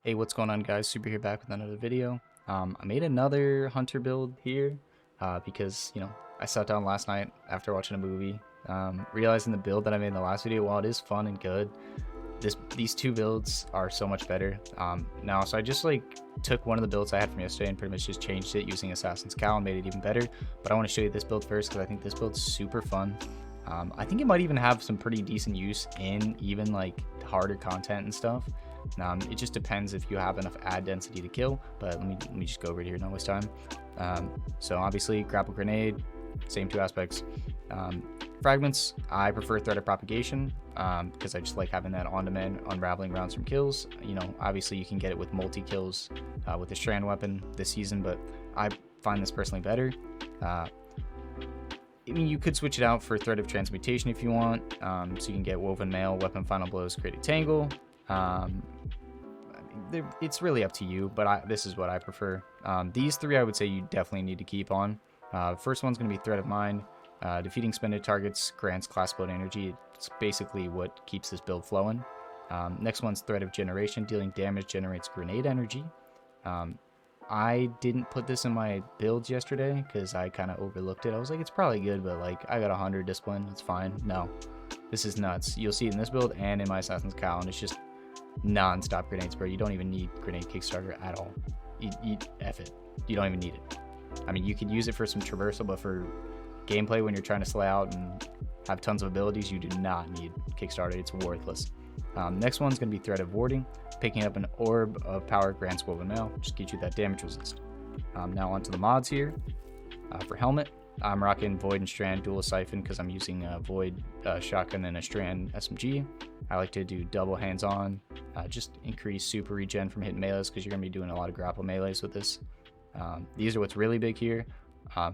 Hey, what's going on, guys? Super here back with another video. I made another hunter build here because, I sat down last night after watching a movie, realizing the build that I made in the last video, while it is fun and good, these two builds are so much better now. So I just took one of the builds I had from yesterday and pretty much just changed it using Assassin's Cowl and made it even better. But I want to show you this build first because I think this build's super fun. I think it might even have some pretty decent use in even harder content and stuff. It just depends if you have enough ad density to kill, but let me just go over here, not waste time. So obviously grapple grenade, same two aspects. Fragments, I prefer threat of propagation because I just like having that on-demand unraveling rounds from kills. Obviously you can get it with multi-kills with the Strand weapon this season, but I find this personally better. I mean, you could switch it out for threat of transmutation if you want, so you can get woven mail, weapon final blows, create a tangle. It's really up to you, but this is what I prefer. These three I would say you definitely need to keep on. First one's going to be Threat of Mind. Defeating spended targets grants class build energy. It's basically what keeps this build flowing. Next one's Threat of Generation. Dealing damage generates grenade energy. I didn't put this in my builds yesterday because I kind of overlooked it. I was like, it's probably good, but I got 100 discipline. It's fine. No, this is nuts. You'll see it in this build and in my Assassin's Cowl, and it's just non-stop grenades, bro. You don't even need grenade kickstarter at all. You F it. You don't even need it. I mean, you could use it for some traversal, but for gameplay when you're trying to slay out and have tons of abilities, you do not need kickstarter. It's worthless. Next one's going to be Threat of Warding. Picking up an orb of power grants woven mail. Just get you that damage resist. Now onto the mods here. For helmet, I'm rocking Void and Strand dual siphon because I'm using a Void shotgun and a Strand SMG. I like to do double hands-on, just increase super regen from hitting melees because you're going to be doing a lot of grapple melees with this. These are what's really big here.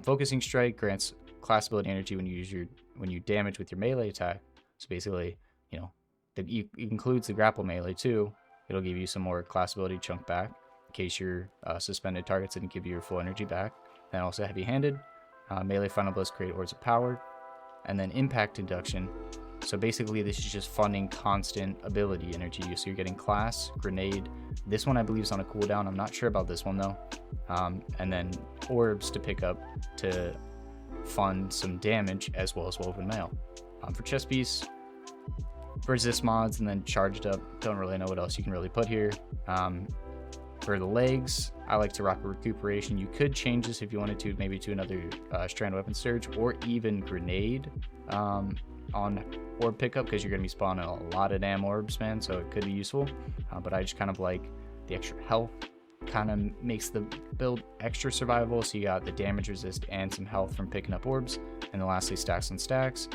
Focusing Strike grants class ability energy when you damage with your melee attack. So basically, it includes the grapple melee too. It'll give you some more class ability chunk back in case your suspended targets didn't give you your full energy back. Then also heavy-handed. Melee final blows create orbs of power. And then impact induction. So basically this is just funding constant ability energy. So you're getting class, grenade. This one I believe is on a cooldown. I'm not sure about this one though. And then orbs to pick up to fund some damage as well as woven mail. For chest piece, resist mods, and then charged up. Don't really know what else you can really put here. For the legs, I like to rock a recuperation. You could change this if you wanted to, maybe to another Strand weapon surge or even grenade on orb pickup because you're going to be spawning a lot of damn orbs, man, so it could be useful. But I just kind of like the extra health. Kind of makes the build extra survivable, so you got the damage resist and some health from picking up orbs. And then lastly, stacks on stacks.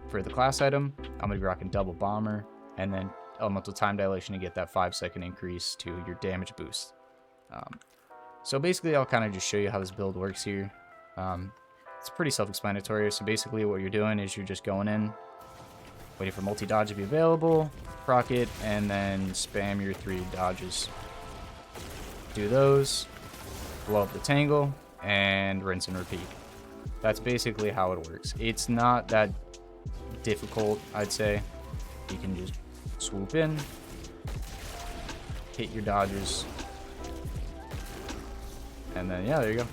For the class item, I'm going to be rocking double bomber and then elemental time dilation to get that 5-second increase to your damage boost. So basically I'll kind of just show you how this build works here. It's pretty self-explanatory. So basically what you're doing is you're just going in, waiting for multi-dodge to be available, proc it, and then spam your 3 dodges. Do those, blow up the tangle, and rinse and repeat. That's basically how it works. It's not that difficult, I'd say. You can just swoop in, hit your dodges, and then yeah, there you go.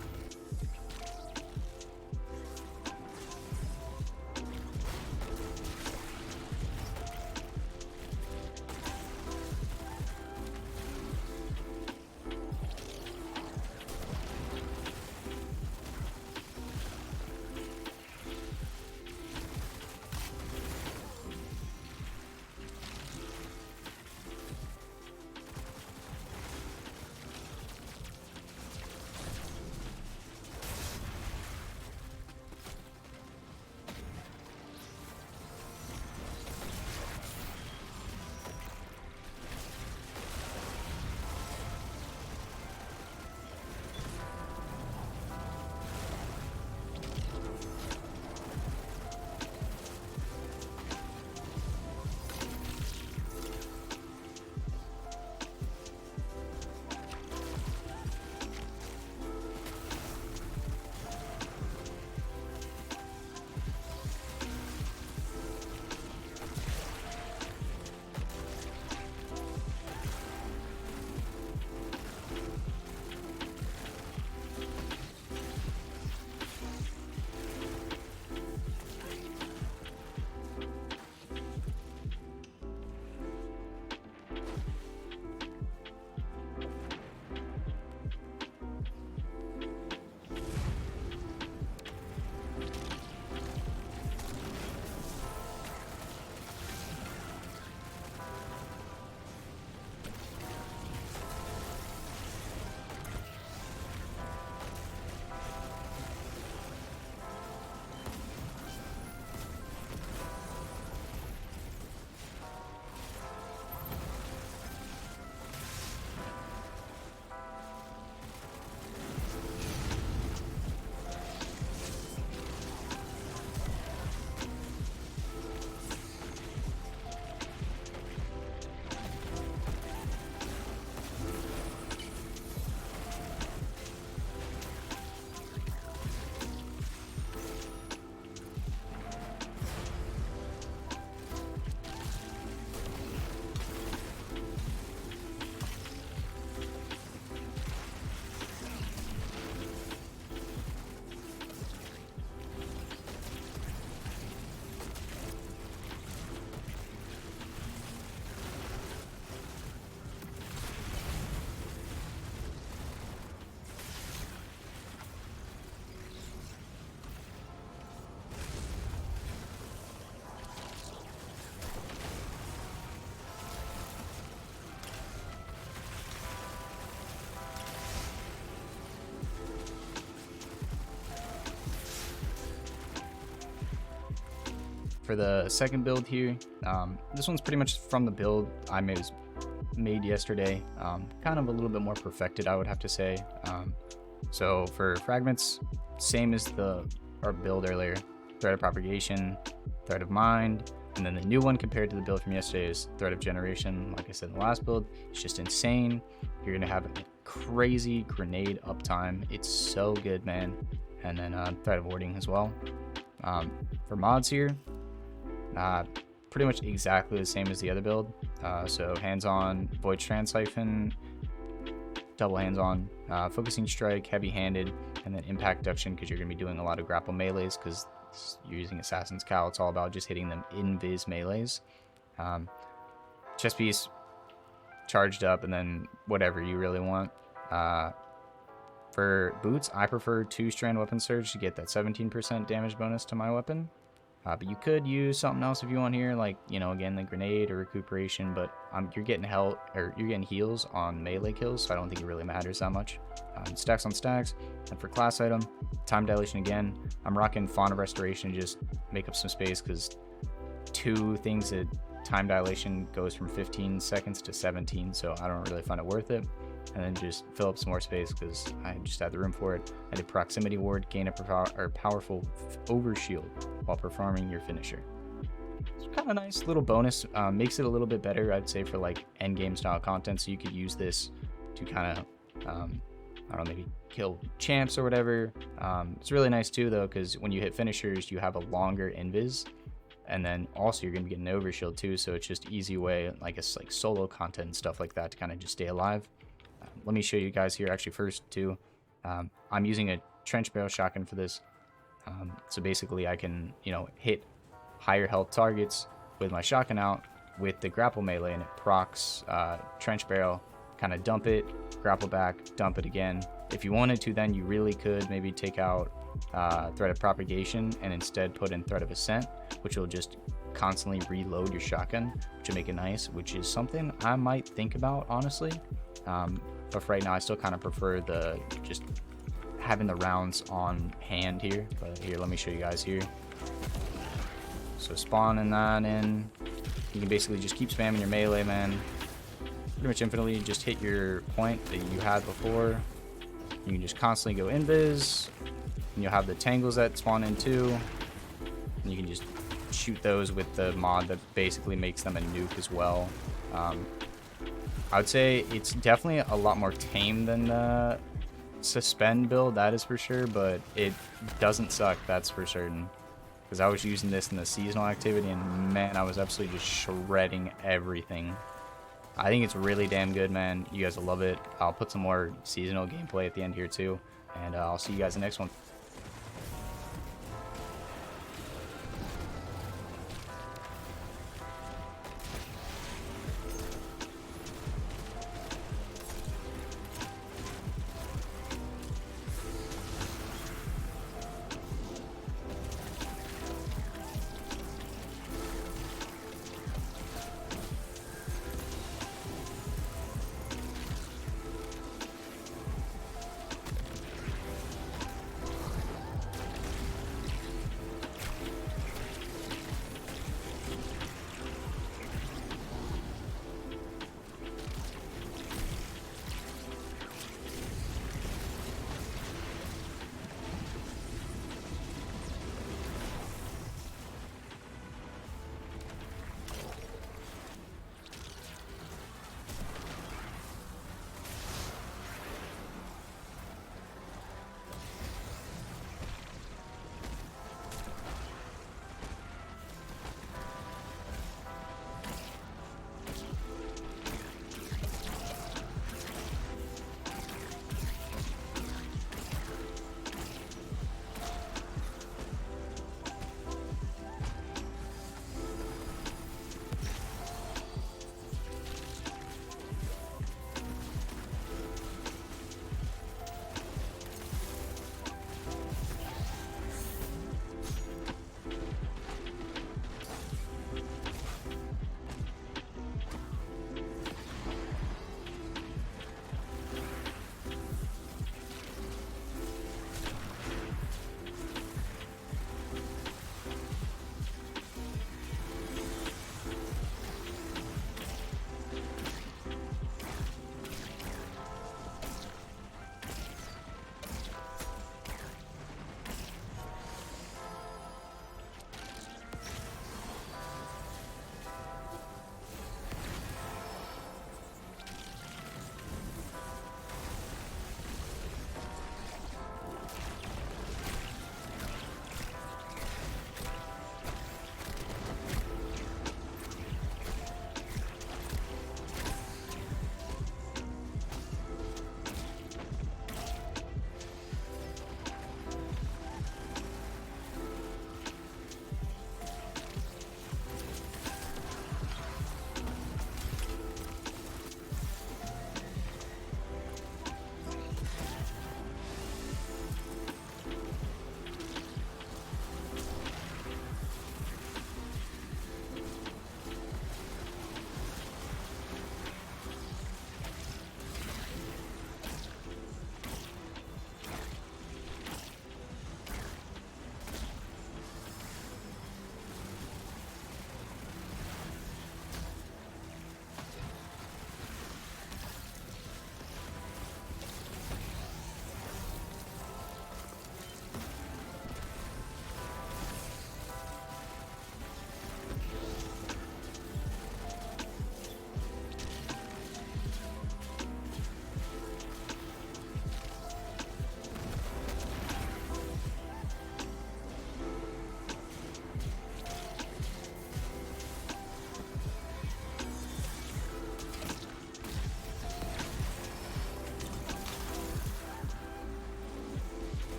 For the second build here, this one's pretty much from the build I made yesterday. Kind of a little bit more perfected, I would have to say. So for fragments, same as our build earlier. Thread of propagation, thread of mind, and then the new one compared to the build from yesterday is thread of generation. Like I said in the last build, it's just insane. You're gonna have a crazy grenade uptime. It's so good, man. And then thread of warding as well. For mods here, pretty much exactly the same as the other build. So hands-on, void strand siphon, double hands-on, focusing strike, heavy-handed, and then impact duction because you're going to be doing a lot of grapple melees because you're using Assassin's Cowl. It's all about just hitting them invis melees. Chest piece charged up, and then whatever you really want. For boots, I prefer 2-strand weapon surge to get that 17% damage bonus to my weapon. But you could use something else if you want here, like, you know, again, the grenade or recuperation, but you're getting heals on melee kills, so I don't think it really matters that much. Stacks on stacks. And for class item, time dilation again. I'm rocking Fawn of Restoration to just make up some space because 2 things at time dilation goes from 15 seconds to 17, so I don't really find it worth it. And then just fill up some more space because I just had the room for it. I did proximity ward, gain a powerful overshield while performing your finisher. It's kind of nice little bonus. Makes it a little bit better, I'd say, for like end game style content. So you could use this to kind of, I don't know, maybe kill champs or whatever. It's really nice too, though, because when you hit finishers, you have a longer invis. And then also you're going to be getting an overshield too. So it's just easy way, like it's like solo content and stuff like that to kind of just stay alive. Let me show you guys here actually first too. I'm using a trench barrel shotgun for this. So basically I can, you know, hit higher health targets with my shotgun out with the grapple melee, and it procs trench barrel, kind of dump it, grapple back, dump it again. If you wanted to, then you really could maybe take out thread of propagation and instead put in thread of ascent, which will just constantly reload your shotgun, which will make it nice, which is something I might think about, honestly. But for right now, I still kind of prefer just having the rounds on hand here. But here, let me show you guys here. So spawning that in, you can basically just keep spamming your melee, man. Pretty much infinitely, just hit your point that you had before. You can just constantly go invis, and you'll have the tangles that spawn in too. And you can just shoot those with the mod that basically makes them a nuke as well. I would say it's definitely a lot more tame than the suspend build, that is for sure, but it doesn't suck, that's for certain. Because I was using this in the seasonal activity, and man, I was absolutely just shredding everything. I think it's really damn good, man. You guys will love it. I'll put some more seasonal gameplay at the end here too, and I'll see you guys in the next one.